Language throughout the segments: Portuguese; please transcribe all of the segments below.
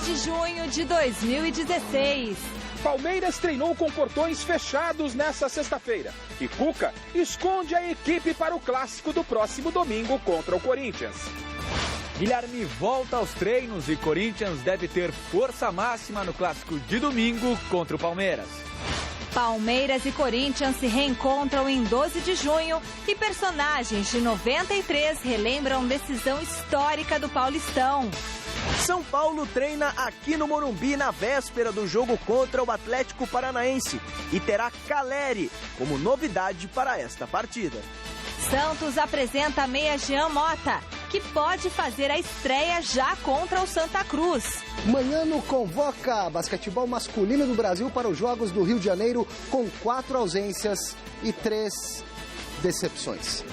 de junho de 2016. Palmeiras treinou com portões fechados nesta sexta-feira. E Cuca esconde a equipe para o clássico do próximo domingo contra o Corinthians. Guilherme volta aos treinos e Corinthians deve ter força máxima no clássico de domingo contra o Palmeiras. Palmeiras e Corinthians se reencontram em 12 de junho e personagens de 93 relembram decisão histórica do Paulistão. São Paulo treina aqui no Morumbi na véspera do jogo contra o Atlético Paranaense e terá Caleri como novidade para esta partida. Santos apresenta a meia Jean Mota, que pode fazer a estreia já contra o Santa Cruz. Manhano convoca basquetebol masculino do Brasil para os Jogos do Rio de Janeiro com 4 ausências e 3 decepções.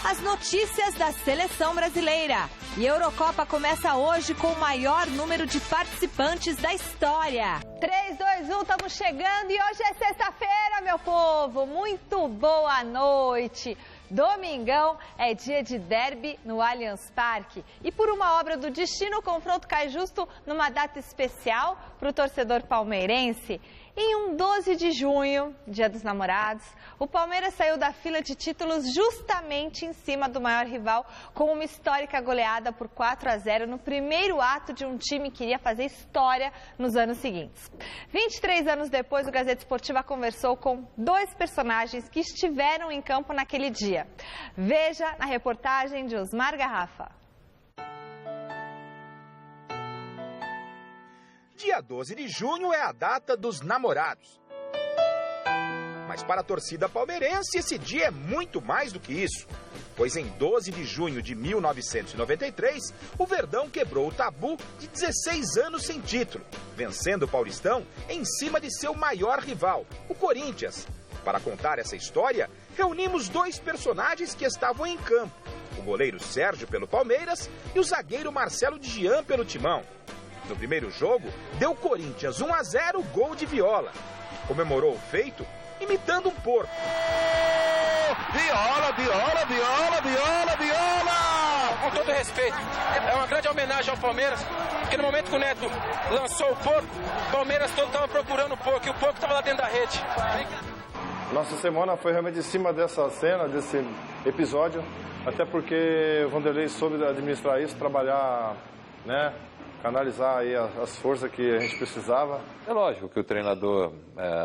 As notícias da seleção brasileira. E a Eurocopa começa hoje com o maior número de participantes da história. 3, 2, 1, estamos chegando e hoje é sexta-feira, meu povo. Muito boa noite. Domingão é dia de derby no Allianz Parque. E por uma obra do destino, o confronto cai justo numa data especial para o torcedor palmeirense. Em um 12 de junho, dia dos namorados, o Palmeiras saiu da fila de títulos justamente em cima do maior rival, com uma histórica goleada por 4-0 no primeiro ato de um time que iria fazer história nos anos seguintes. 23 anos depois, o Gazeta Esportiva conversou com 2 personagens que estiveram em campo naquele dia. Veja na reportagem de Osmar Garrafa. Dia 12 de junho é a data dos namorados. Mas para a torcida palmeirense, esse dia é muito mais do que isso. Pois em 12 de junho de 1993, o Verdão quebrou o tabu de 16 anos sem título, vencendo o Paulistão em cima de seu maior rival, o Corinthians. Para contar essa história, reunimos 2 personagens que estavam em campo. O goleiro Sérgio pelo Palmeiras e o zagueiro Marcelo de Jean pelo Timão. No primeiro jogo, deu Corinthians 1-0, gol de Viola. Comemorou o feito imitando um porco. Viola, Viola, Viola, Viola, Viola! Com todo respeito, é uma grande homenagem ao Palmeiras, porque no momento que o Neto lançou o porco, o Palmeiras todo estava procurando o porco e o porco estava lá dentro da rede. Nossa semana foi realmente em cima dessa cena, desse episódio, até porque o Vanderlei soube administrar isso, trabalhar, né? Canalizar aí as forças que a gente precisava. É lógico que o treinador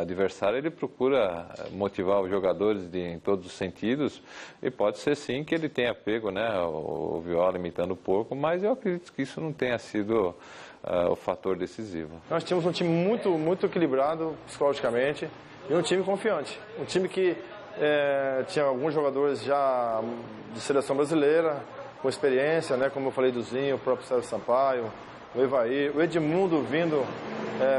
adversário ele procura motivar os jogadores em todos os sentidos e pode ser sim que ele tenha pego, né, o Viola imitando o porco, mas eu acredito que isso não tenha sido o fator decisivo. Nós tínhamos um time muito equilibrado psicologicamente e um time confiante, um time que tinha alguns jogadores já de seleção brasileira com experiência, né, como eu falei do Zinho, o próprio Sérgio Sampaio, o Evair, o Edmundo vindo,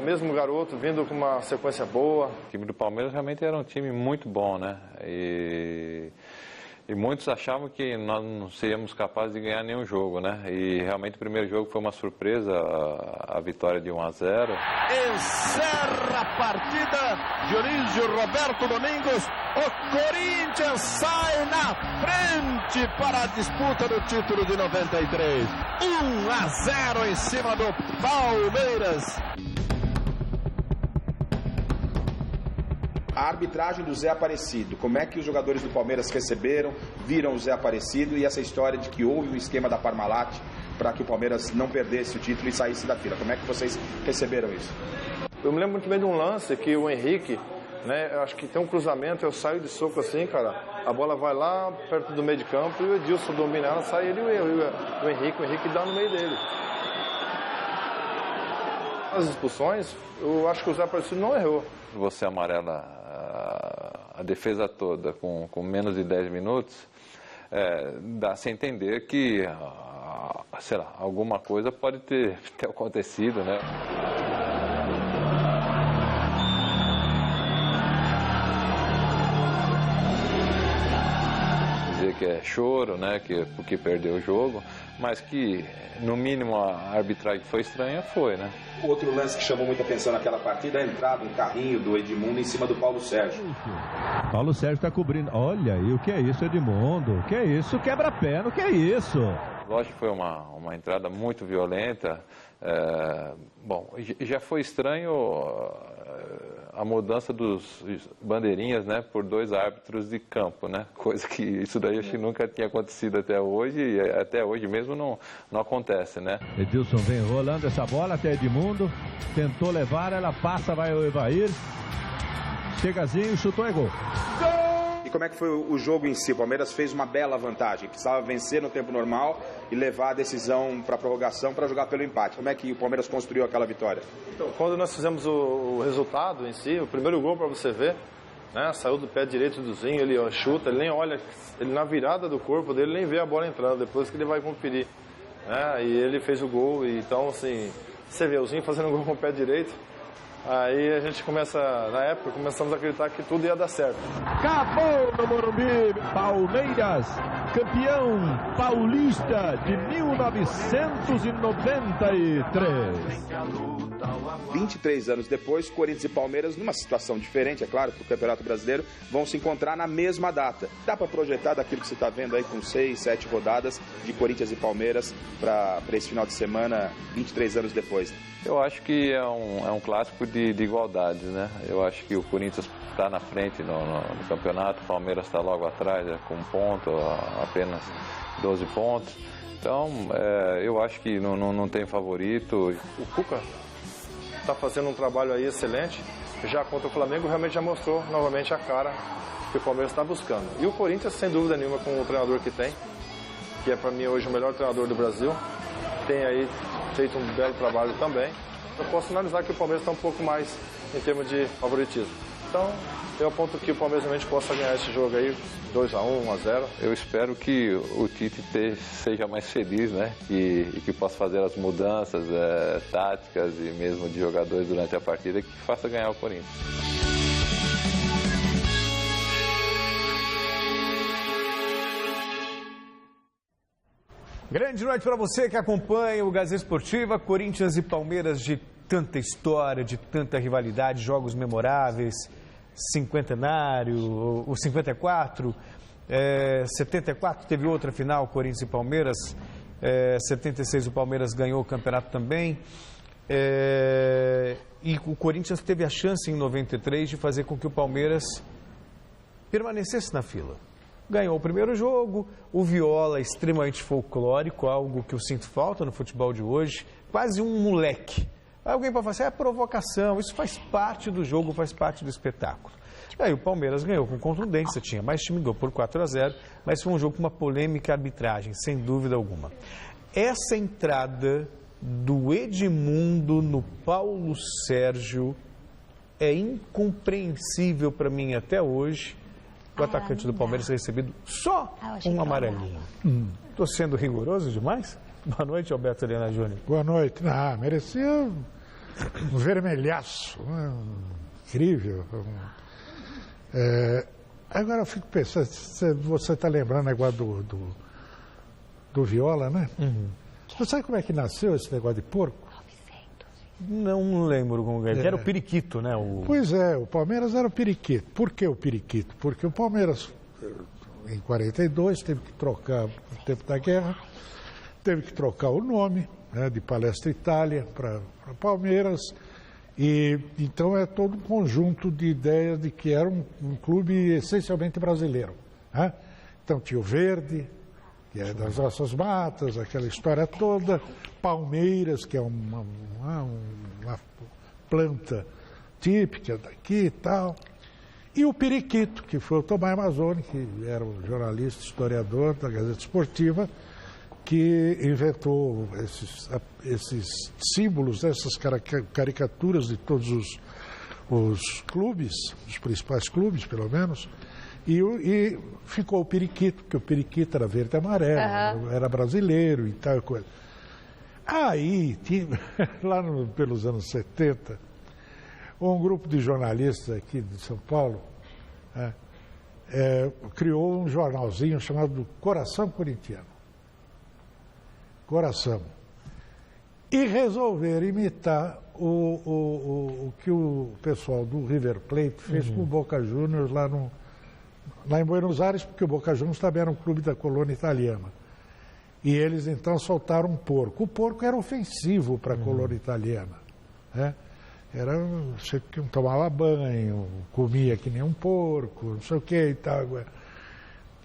mesmo garoto, vindo com uma sequência boa. O time do Palmeiras realmente era um time muito bom, né? E muitos achavam que nós não seríamos capazes de ganhar nenhum jogo, né? E realmente o primeiro jogo foi uma surpresa, a vitória de 1-0. Encerra a partida, Dionísio Roberto Domingos, o Corinthians sai na frente para a disputa do título de 93. 1-0 em cima do Palmeiras. A arbitragem do Zé Aparecido, como é que os jogadores do Palmeiras receberam, viram o Zé Aparecido e essa história de que houve um esquema da Parmalat para que o Palmeiras não perdesse o título e saísse da fila. Como é que vocês receberam isso? Eu me lembro muito bem de um lance que o Henrique, né, eu acho que tem um cruzamento, eu saio de soco assim, cara, a bola vai lá perto do meio de campo e o Edilson domina ela, sai ele e o Henrique dá no meio dele. As expulsões, eu acho que o Zé Aparecido não errou. Você amarela a defesa toda com menos de 10 minutos, dá-se a entender que, sei lá, alguma coisa pode ter acontecido, né? Dizer que é choro, né, porque perdeu o jogo, mas que, no mínimo, a arbitragem foi estranha, foi, né? Outro lance que chamou muita atenção naquela partida é a entrada do carrinho do Edmundo em cima do Paulo Sérgio. Paulo Sérgio está cobrindo. Olha aí, o que é isso, Edmundo? O que é isso? Quebra-pé, o que é isso? Lógico que foi uma entrada muito violenta. Bom, já foi estranho a mudança dos bandeirinhas, né, por 2 árbitros de campo, né? Coisa que isso daí acho que nunca tinha acontecido até hoje, e até hoje mesmo não acontece, né? Edilson vem rolando essa bola até Edmundo, tentou levar, ela passa, vai o Evair, chegazinho, chutou e gol. E como é que foi o jogo em si? O Palmeiras fez uma bela vantagem, precisava vencer no tempo normal e levar a decisão para a prorrogação para jogar pelo empate. Como é que o Palmeiras construiu aquela vitória? Então, quando nós fizemos o resultado em si, o primeiro gol para você ver, né, saiu do pé direito do Zinho, ele chuta, ele nem olha, ele na virada do corpo dele nem vê a bola entrando, depois que ele vai conferir. Né, e ele fez o gol, e então assim, você vê o Zinho fazendo gol com o pé direito. Aí a gente na época, começamos a acreditar que tudo ia dar certo. Acabou no Morumbi, Palmeiras, campeão paulista de 1993. 23 anos depois, Corinthians e Palmeiras, numa situação diferente, é claro, para o Campeonato Brasileiro, vão se encontrar na mesma data. Dá para projetar daquilo que você está vendo aí com 6, 7 rodadas de Corinthians e Palmeiras para esse final de semana, 23 anos depois? Eu acho que é um clássico de igualdades, né? Eu acho que o Corinthians está na frente no campeonato, o Palmeiras está logo atrás, com 1 ponto, apenas 12 pontos. Então, eu acho que não tem favorito. O Cuca está fazendo um trabalho aí excelente. Já contra o Flamengo, realmente já mostrou novamente a cara que o Palmeiras está buscando. E o Corinthians, sem dúvida nenhuma, com o treinador que tem, que é para mim hoje o melhor treinador do Brasil, tem aí feito um belo trabalho também. Eu posso analisar que o Palmeiras está um pouco mais em termos de favoritismo. Então, eu aponto que o Palmeiras realmente possa ganhar esse jogo aí, 2-1, 1-0. Eu espero que o Tite seja mais feliz, né? E que possa fazer as mudanças táticas e mesmo de jogadores durante a partida que faça ganhar o Corinthians. Grande noite para você que acompanha o Gazeta Esportiva. Corinthians e Palmeiras, de tanta história, de tanta rivalidade, jogos memoráveis, cinquentenário, o 54, 74 teve outra final, Corinthians e Palmeiras, 76 o Palmeiras ganhou o campeonato também, e o Corinthians teve a chance em 93 de fazer com que o Palmeiras permanecesse na fila. Ganhou o primeiro jogo, o Viola extremamente folclórico, algo que eu sinto falta no futebol de hoje, quase um moleque. Alguém pode falar assim, é provocação, isso faz parte do jogo, faz parte do espetáculo. Aí o Palmeiras ganhou com contundência, tinha mais time, ganhou por 4-0, mas foi um jogo com uma polêmica arbitragem, sem dúvida alguma. Essa entrada do Edmundo no Paulo Sérgio é incompreensível para mim até hoje. O atacante do Palmeiras recebido só um amarelinho. Estou sendo rigoroso demais? Boa noite, Alberto Helena Júnior. Boa noite. Merecia um vermelhaço, né? Incrível. Agora eu fico pensando, você está lembrando o negócio do Viola, né? Você sabe como é que nasceu esse negócio de porco? Não lembro como é. Era o periquito, né? Pois é, o Palmeiras era o periquito. Por que o periquito? Porque o Palmeiras, em 42, teve que trocar, no tempo da guerra, teve que trocar o nome, né, de Palestra Itália para Palmeiras. E então é todo um conjunto de ideias de que era um clube essencialmente brasileiro. Né? Então tinha o verde, que é das nossas matas, aquela história toda, Palmeiras, que é uma planta típica daqui e tal, e o periquito, que foi o Tomás Mazzoni, que era um jornalista, historiador da Gazeta Esportiva, que inventou esses símbolos, essas caricaturas de todos os clubes, os principais clubes, pelo menos, e ficou o periquito, porque o periquito era verde e amarelo, era brasileiro e tal coisa. Aí, lá pelos anos 70, um grupo de jornalistas aqui de São Paulo criou um jornalzinho chamado Coração Corintiano. Coração. E resolveram imitar o que o pessoal do River Plate fez com o Boca Juniors lá em Buenos Aires, porque o Boca Juniors também era um clube da colônia italiana. E eles então soltaram um porco. O porco era ofensivo para a colônia italiana, né? Você que não tomava banho, comia que nem um porco, não sei o que e tal.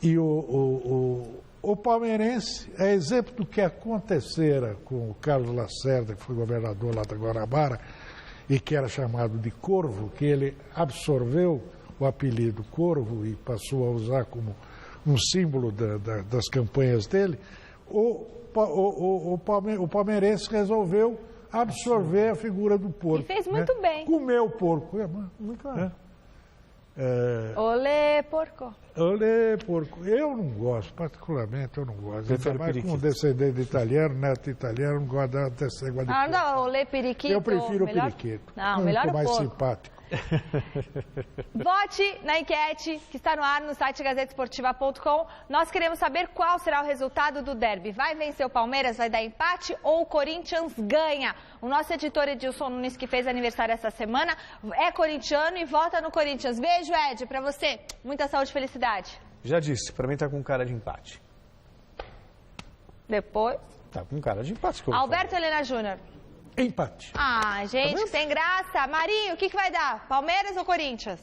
E o palmeirense é exemplo do que acontecera com o Carlos Lacerda, que foi governador lá da Guanabara, e que era chamado de Corvo, que ele absorveu o apelido Corvo e passou a usar como um símbolo das campanhas dele. O palmeirense resolveu absorver a figura do porco. E fez muito bem. Comeu o porco. Muito bem. Olê, porco. Olê, porco. Eu não gosto, particularmente eu não gosto. Ainda mais com descendente italiano, neto italiano, não gosto desse negócio de porco. Não, olê, periquito. Eu prefiro o periquito. Não, melhor o mais porco. Simpático. Vote na enquete que está no ar no site gazetesportiva.com. Nós queremos saber qual será o resultado do derby. Vai vencer o Palmeiras, vai dar empate ou o Corinthians ganha? O nosso editor Edilson Nunes, que fez aniversário essa semana, é corintiano e vota no Corinthians. Beijo, Ed, pra você. Muita saúde e felicidade. Já disse, pra mim tá com cara de empate. Depois? Tá com cara de empate. Alberto Helena Júnior. Empate. Ah, gente, tá sem graça. Marinho, o que vai dar? Palmeiras ou Corinthians?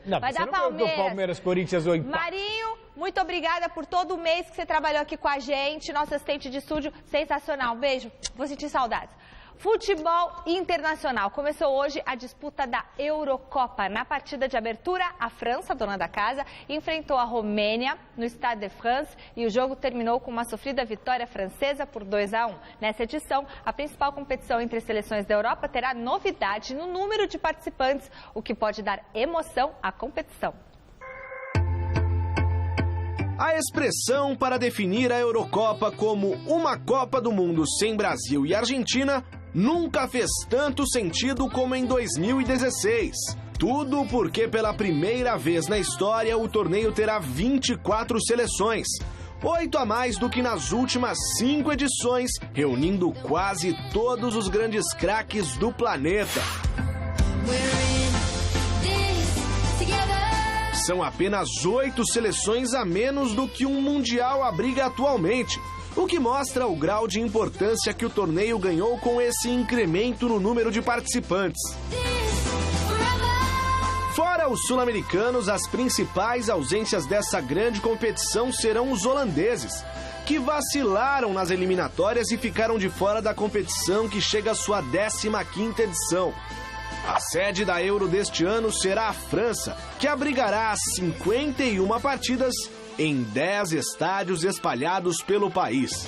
Não, vai dar Palmeiras. Palmeiras, Corinthians ou empate. Marinho, muito obrigada por todo o mês que você trabalhou aqui com a gente. Nosso assistente de estúdio, sensacional. Beijo, vou sentir saudades. Futebol internacional. Começou hoje a disputa da Eurocopa. Na partida de abertura, a França, dona da casa, enfrentou a Romênia no Stade de France e o jogo terminou com uma sofrida vitória francesa por 2-1. Nessa edição, a principal competição entre as seleções da Europa terá novidade no número de participantes, o que pode dar emoção à competição. A expressão para definir a Eurocopa como uma Copa do Mundo sem Brasil e Argentina nunca fez tanto sentido como em 2016. Tudo porque pela primeira vez na história o torneio terá 24 seleções. 8 a mais do que nas últimas 5 edições, reunindo quase todos os grandes craques do planeta. São apenas 8 seleções a menos do que um Mundial abriga atualmente, o que mostra o grau de importância que o torneio ganhou com esse incremento no número de participantes. Fora os sul-americanos, as principais ausências dessa grande competição serão os holandeses, que vacilaram nas eliminatórias e ficaram de fora da competição que chega à sua 15ª edição. A sede da Euro deste ano será a França, que abrigará 51 partidas em 10 estádios espalhados pelo país.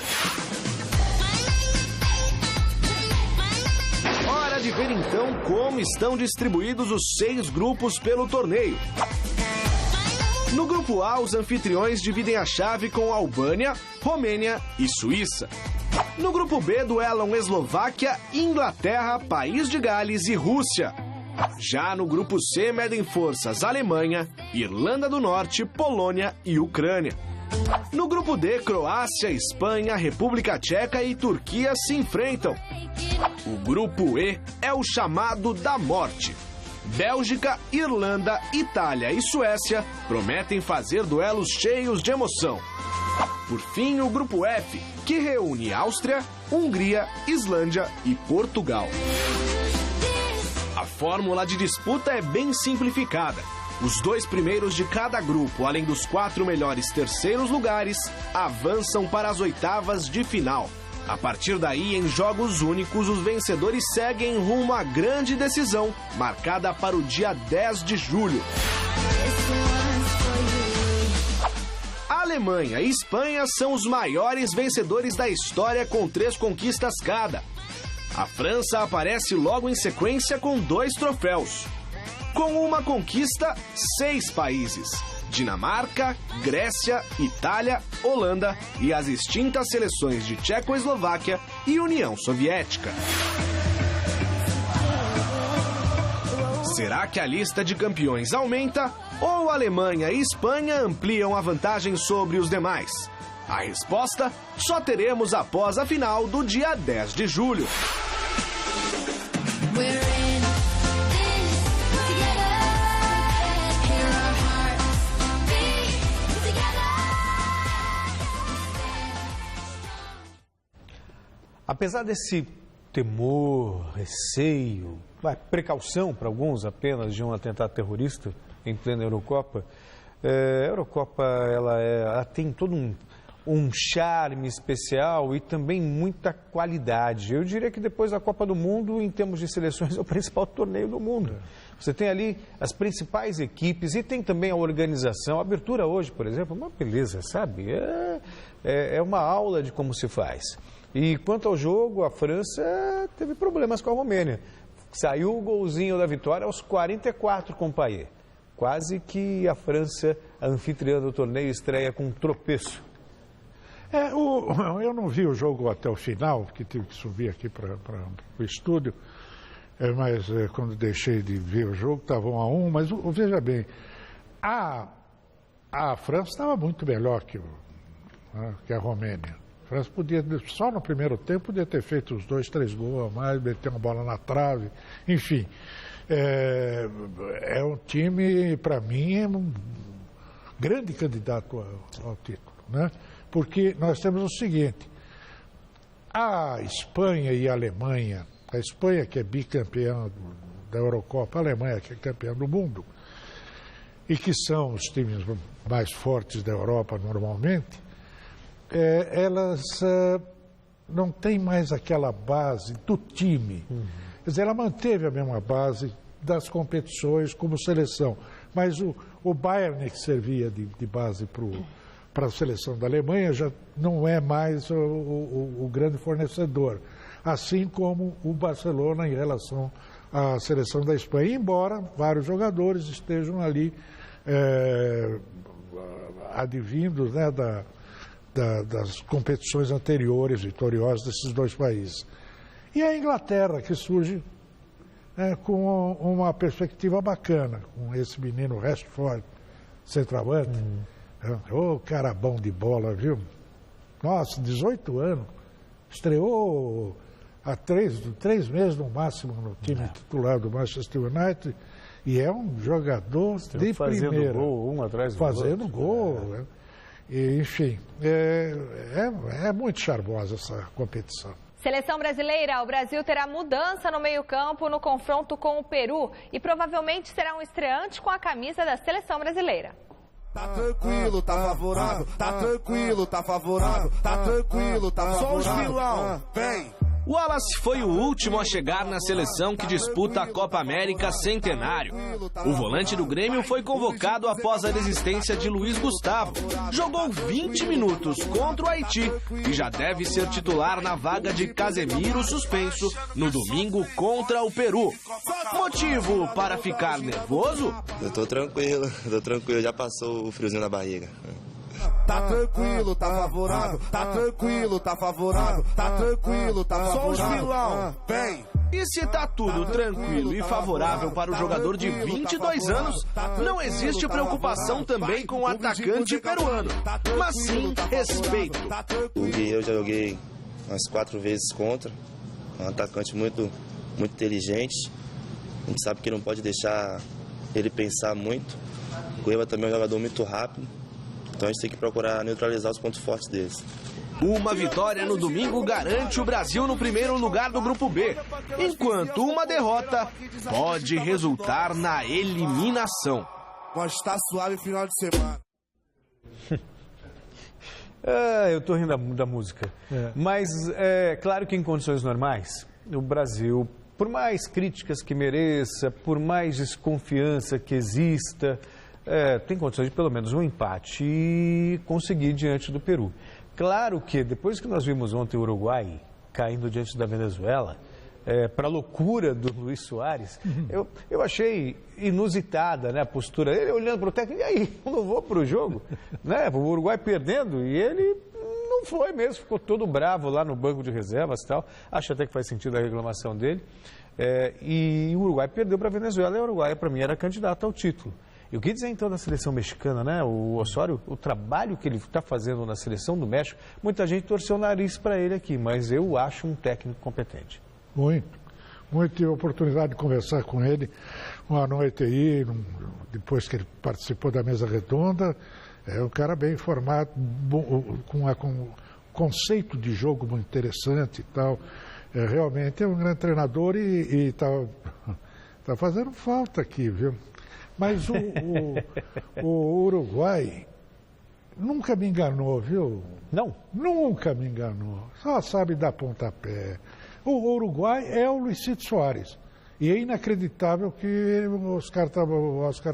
Hora de ver então como estão distribuídos os 6 grupos pelo torneio. No grupo A, os anfitriões dividem a chave com Albânia, Romênia e Suíça. No grupo B, duelam Eslováquia, Inglaterra, País de Gales e Rússia. Já no grupo C, medem forças Alemanha, Irlanda do Norte, Polônia e Ucrânia. No grupo D, Croácia, Espanha, República Tcheca e Turquia se enfrentam. O grupo E é o chamado da morte. Bélgica, Irlanda, Itália e Suécia prometem fazer duelos cheios de emoção. Por fim, o grupo F, que reúne Áustria, Hungria, Islândia e Portugal. A fórmula de disputa é bem simplificada. Os 2 primeiros de cada grupo, além dos 4 melhores terceiros lugares, avançam para as oitavas de final. A partir daí, em jogos únicos, os vencedores seguem rumo à grande decisão, marcada para o dia 10 de julho. A Alemanha e Espanha são os maiores vencedores da história com 3 conquistas cada. A França aparece logo em sequência com 2 troféus. Com uma conquista, 6 países: Dinamarca, Grécia, Itália, Holanda e as extintas seleções de Tchecoslováquia e União Soviética. Será que a lista de campeões aumenta ou Alemanha e Espanha ampliam a vantagem sobre os demais? A resposta só teremos após a final do dia 10 de julho. Apesar desse temor, receio, precaução para alguns apenas de um atentado terrorista em plena Eurocopa, a Eurocopa ela tem todo um charme especial e também muita qualidade. Eu diria que depois da Copa do Mundo, em termos de seleções, é o principal torneio do mundo. Você tem ali as principais equipes e tem também a organização. A abertura hoje, por exemplo, é uma beleza, sabe? É uma aula de como se faz. E quanto ao jogo, a França teve problemas com a Romênia. Saiu o golzinho da vitória aos 44 com o Payet. Quase que a França, a anfitriã do torneio, estreia com um tropeço. Eu não vi o jogo até o final, porque tive que subir aqui para o estúdio, mas quando deixei de ver o jogo, estava 1-1, mas veja bem, a França estava muito melhor que a Romênia. A França podia, só no primeiro tempo, podia ter feito os 2, 3 gols a mais, meter uma bola na trave, enfim. É um time, para mim, um grande candidato ao título, né? Porque nós temos o seguinte, a Espanha e a Alemanha, a Espanha que é bicampeã da Eurocopa, a Alemanha que é campeã do mundo, e que são os times mais fortes da Europa normalmente, elas não têm mais aquela base do time. Quer dizer, ela manteve a mesma base das competições como seleção, mas o Bayern que servia de base para a seleção da Alemanha já não é mais o grande fornecedor, assim como o Barcelona em relação à seleção da Espanha, embora vários jogadores estejam ali advindos, né, das competições anteriores, vitoriosas desses dois países. E a Inglaterra, que surge com uma perspectiva bacana, com esse menino Rashford, centroavante. Cara bom de bola, viu? Nossa, 18 anos. Estreou há 3 meses no máximo no time titular do Manchester United e é um jogador de primeira. Gol, um atrás do fazendo gol. Né? E, enfim, é muito charmosa essa competição. Seleção brasileira, o Brasil terá mudança no meio-campo no confronto com o Peru e provavelmente será um estreante com a camisa da seleção brasileira. Tá tranquilo, tá favorável, tá tranquilo, tá favorável, tá tranquilo, tá favorável. Só os vilão, vem! Wallace foi o último a chegar na seleção que disputa a Copa América Centenário. O volante do Grêmio foi convocado após a desistência de Luiz Gustavo. Jogou 20 minutos contra o Haiti e já deve ser titular na vaga de Casemiro suspenso no domingo contra o Peru. Motivo para ficar nervoso? Eu tô tranquilo, já passou o friozinho na barriga. Tá tranquilo, tá favorável, tá tranquilo, tá favorável, tá tranquilo, tá favorável. Só os vilão, vem! E se tá tudo tranquilo e favorável para o jogador de 22 anos, não existe preocupação também com o atacante peruano, mas sim respeito. Eu já joguei umas 4 vezes contra, um atacante muito inteligente, a gente sabe que não pode deixar ele pensar muito. O Cueva também é um jogador muito rápido. Então a gente tem que procurar neutralizar os pontos fortes deles. Uma vitória no domingo garante o Brasil no primeiro lugar do Grupo B, enquanto uma derrota pode resultar na eliminação. Mas tá suave final de semana. Eu tô rindo da música. Mas é claro que em condições normais, o Brasil, por mais críticas que mereça, por mais desconfiança que exista, tem condições de pelo menos um empate e conseguir diante do Peru. Claro que depois que nós vimos ontem o Uruguai caindo diante da Venezuela, para a loucura do Luiz Soares, eu achei inusitada, né, a postura dele, olhando para o técnico, e aí, eu não vou para o jogo? Né, o Uruguai perdendo, e ele não foi mesmo, ficou todo bravo lá no banco de reservas e tal. Acho até que faz sentido a reclamação dele. E o Uruguai perdeu para a Venezuela, e o Uruguai, para mim, era candidato ao título. E o que dizer então da seleção mexicana, né? O Osório, o trabalho que ele está fazendo na seleção do México, muita gente torceu o nariz para ele aqui, mas eu acho um técnico competente. Muito tive a oportunidade de conversar com ele uma noite aí, depois que ele participou da mesa redonda. É um cara bem informado, com conceito de jogo muito interessante e tal. Realmente é um grande treinador e está fazendo falta aqui, viu? Mas o Uruguai nunca me enganou, viu? Não? Nunca me enganou. Só sabe dar pontapé. O Uruguai é o Luizito Soares. E é inacreditável que o Oscar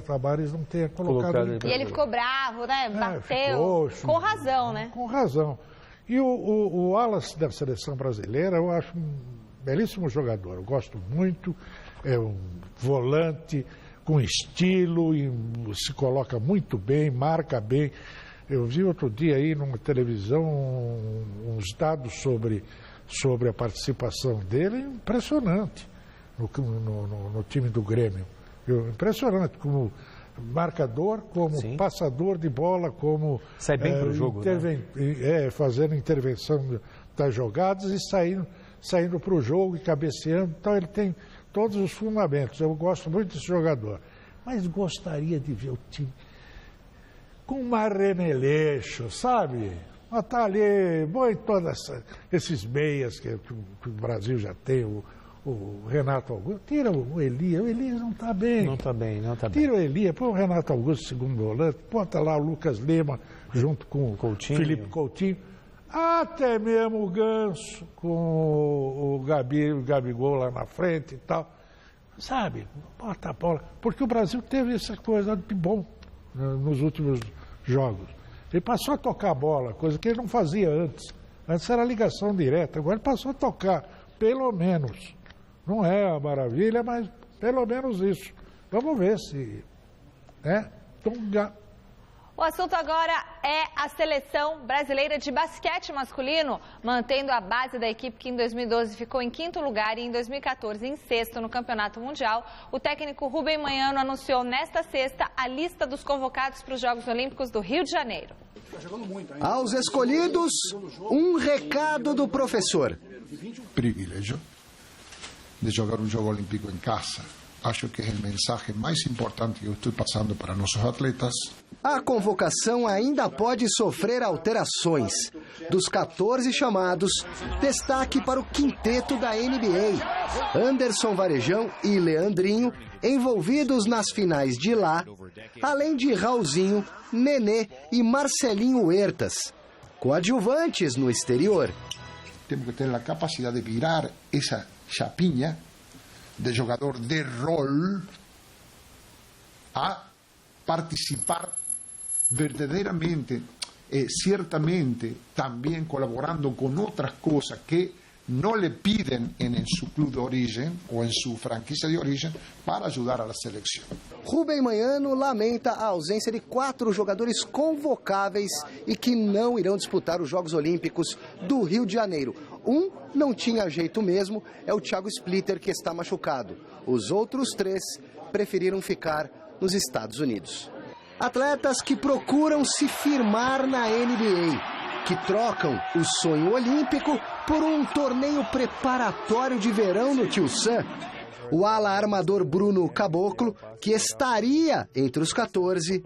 Tabares não tenha colocado ele. E ele ficou bravo, né? Bateu. Com razão, né? Com razão. E o Wallace da seleção brasileira, eu acho um belíssimo jogador. Eu gosto muito. É um volante com estilo e se coloca muito bem, marca bem. Eu vi outro dia aí numa televisão uns dados sobre a participação dele, impressionante. No time do Grêmio. Impressionante, como marcador, como passador de bola, como... Sai bem para o jogo, né? Fazendo intervenção das jogadas e saindo para o jogo e cabeceando. Então ele tem todos os fundamentos. Eu gosto muito desse jogador. Mas gostaria de ver o time com mais remeleixo, sabe? Mas tá ali, bom, em todos esses meias que o Brasil já tem, o Renato Augusto, tira o Elias não está bem. Não está bem. Tira o Elias, põe o Renato Augusto, segundo volante, bota lá o Lucas Lima junto com o Felipe Coutinho, até mesmo o Ganso com o Gabigol lá na frente e tal. Sabe, bota a bola, porque o Brasil teve essa coisa de bom nos últimos jogos. Ele passou a tocar a bola, coisa que ele não fazia antes. Antes era ligação direta, agora ele passou a tocar, pelo menos. Não é a maravilha, mas pelo menos isso. Vamos ver se... O assunto agora é a seleção brasileira de basquete masculino, mantendo a base da equipe que em 2012 ficou em 5º lugar e em 2014 em 6º no Campeonato Mundial. O técnico Rubem Manhano anunciou nesta sexta a lista dos convocados para os Jogos Olímpicos do Rio de Janeiro. Aos escolhidos, um recado do professor. Privilégio de jogar um jogo olímpico em casa. Acho que é a mensagem mais importante que eu estou passando para nossos atletas. A convocação ainda pode sofrer alterações. Dos 14 chamados, destaque para o quinteto da NBA. Anderson Varejão e Leandrinho, envolvidos nas finais de lá, além de Raulzinho, Nenê e Marcelinho Huertas, coadjuvantes no exterior. Temos que ter a capacidade de virar essa chapinha de jogador de rol a participar verdadeiramente, ciertamente también colaborando con otras cosas que no le piden en su club de origen o en su franquicia de origen para ayudar a la selección. Rubem Manhano lamenta a ausência de 4 jogadores convocáveis e que não irão disputar os Jogos Olímpicos do Rio de Janeiro. Um não tinha jeito mesmo, é o Thiago Splitter, que está machucado. Os outros 3 preferiram ficar nos Estados Unidos. Atletas que procuram se firmar na NBA, que trocam o sonho olímpico por um torneio preparatório de verão no Tio Sam. O ala armador Bruno Caboclo, que estaria entre os 14.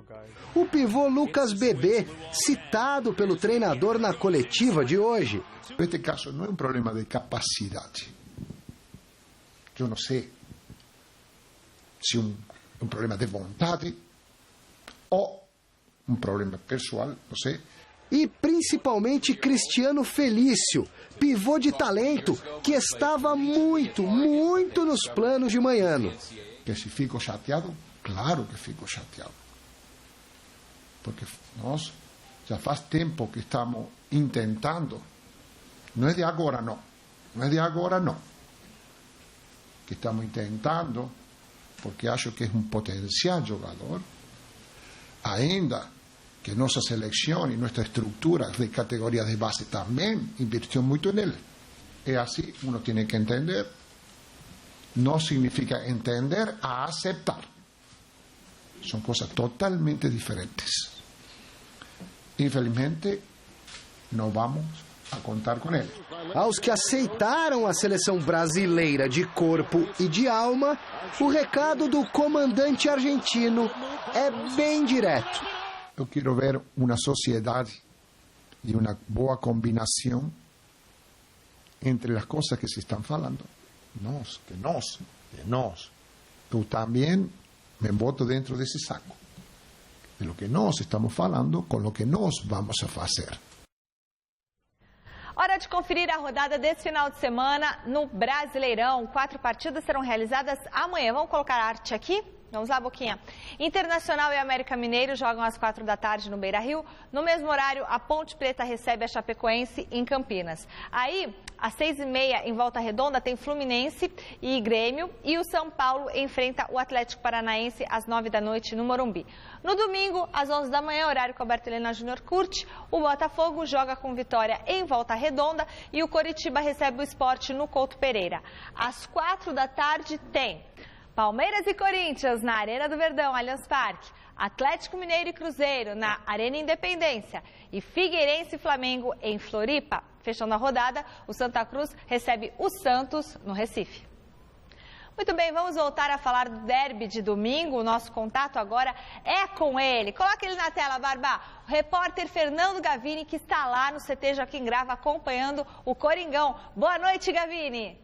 O pivô Lucas Bebê, citado pelo treinador na coletiva de hoje. Neste caso não é um problema de capacidade. Eu não sei se é um problema de vontade ou um problema pessoal, não sei. E principalmente Cristiano Felício, pivô de talento, que estava muito nos planos de Manhano. Que se fico chateado, claro que fico chateado. Porque nós já faz tempo que estamos tentando, não é de agora não, que estamos tentando, porque acho que é um potencial jogador, ainda que nossa seleção e nossa estrutura de categorias de base também invirtió muito nele. É assim, uno tem que entender. Não significa entender a aceptar. São coisas totalmente diferentes. Infelizmente, não vamos a contar com ele. Aos que aceitaram a seleção brasileira de corpo e de alma, o recado do comandante argentino é bem direto. Eu quero ver uma sociedade e uma boa combinação entre as coisas que se estão falando. Nós. Eu também me boto dentro desse saco. De lo que nós estamos falando com o que nós vamos a fazer. Hora de conferir a rodada desse final de semana no Brasileirão. 4 partidas serão realizadas amanhã. Vamos colocar a arte aqui? Vamos lá, Boquinha. Internacional e América Mineiro jogam às 4 da tarde no Beira-Rio. No mesmo horário, a Ponte Preta recebe a Chapecoense em Campinas. Aí, às 6h30, em Volta Redonda, tem Fluminense e Grêmio. E o São Paulo enfrenta o Atlético Paranaense às 9 da noite no Morumbi. No domingo, às 11 da manhã, horário que o Alberto Helena Júnior curte, o Botafogo joga com Vitória em Volta Redonda e o Coritiba recebe o Sport no Couto Pereira. Às 4 da tarde tem Palmeiras e Corinthians na Arena do Verdão, Allianz Parque. Atlético Mineiro e Cruzeiro na Arena Independência. E Figueirense e Flamengo em Floripa. Fechando a rodada, o Santa Cruz recebe o Santos no Recife. Muito bem, vamos voltar a falar do derby de domingo. O nosso contato agora é com ele. Coloca ele na tela, Barba. O repórter Fernando Gavini, que está lá no CT Joaquim Grava acompanhando o Coringão. Boa noite, Gavini.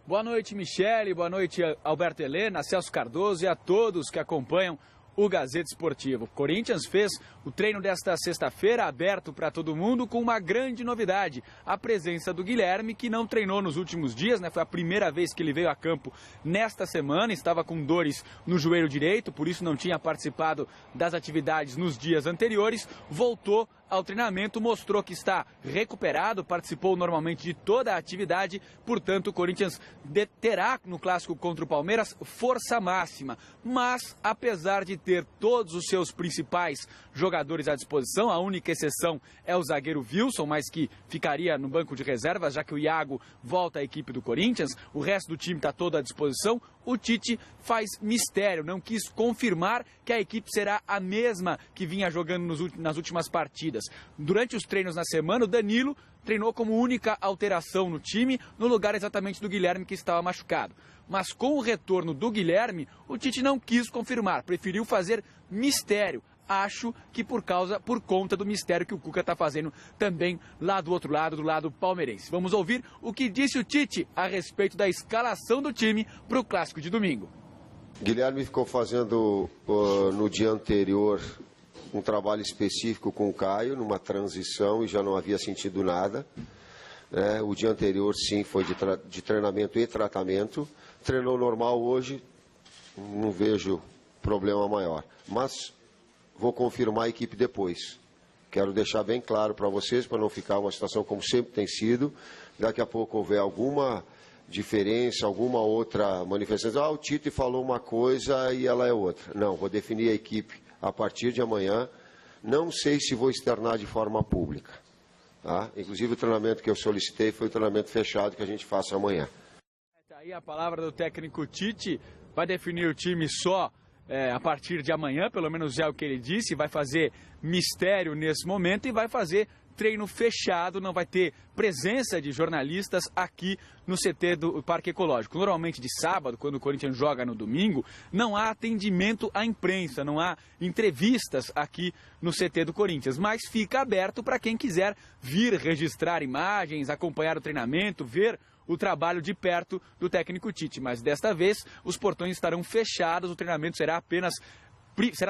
Boa noite, Michele, boa noite, Alberto Helena, Celso Cardoso e a todos que acompanham o Gazeta Esportivo. O Corinthians fez o treino desta sexta-feira aberto para todo mundo com uma grande novidade, a presença do Guilherme, que não treinou nos últimos dias, né? Foi a primeira vez que ele veio a campo nesta semana, estava com dores no joelho direito, por isso não tinha participado das atividades nos dias anteriores, voltou ao treinamento, mostrou que está recuperado, participou normalmente de toda a atividade, portanto o Corinthians terá no clássico contra o Palmeiras força máxima, mas apesar de ter todos os seus principais jogadores à disposição, a única exceção é o zagueiro Wilson, mas que ficaria no banco de reservas, já que o Iago volta à equipe do Corinthians, o resto do time está todo à disposição. O Tite faz mistério, não quis confirmar que a equipe será a mesma que vinha jogando nas últimas partidas. Durante os treinos na semana, o Danilo treinou como única alteração no time, no lugar exatamente do Guilherme, que estava machucado. Mas com o retorno do Guilherme, o Tite não quis confirmar, preferiu fazer mistério. Acho que por conta do mistério que o Cuca está fazendo também lá do outro lado, do lado palmeirense. Vamos ouvir o que disse o Tite a respeito da escalação do time para o clássico de domingo. Guilherme ficou fazendo no dia anterior um trabalho específico com o Caio, numa transição, e já não havia sentido nada. O dia anterior, sim, foi de treinamento e tratamento. Treinou normal hoje, não vejo problema maior. Mas vou confirmar a equipe depois. Quero deixar bem claro para vocês, para não ficar uma situação como sempre tem sido. Daqui a pouco houver alguma diferença, alguma outra manifestação. O Tite falou uma coisa e ela é outra. Não, vou definir a equipe a partir de amanhã. Não sei se vou externar de forma pública. Tá? Inclusive o treinamento que eu solicitei foi o treinamento fechado que a gente faça amanhã. Aí a palavra do técnico Tite, vai definir o time só a partir de amanhã, pelo menos é o que ele disse, vai fazer mistério nesse momento e vai fazer treino fechado, não vai ter presença de jornalistas aqui no CT do Parque Ecológico. Normalmente de sábado, quando o Corinthians joga no domingo, não há atendimento à imprensa, não há entrevistas aqui no CT do Corinthians, mas fica aberto para quem quiser vir registrar imagens, acompanhar o treinamento, ver o trabalho de perto do técnico Tite, mas desta vez os portões estarão fechados, o treinamento será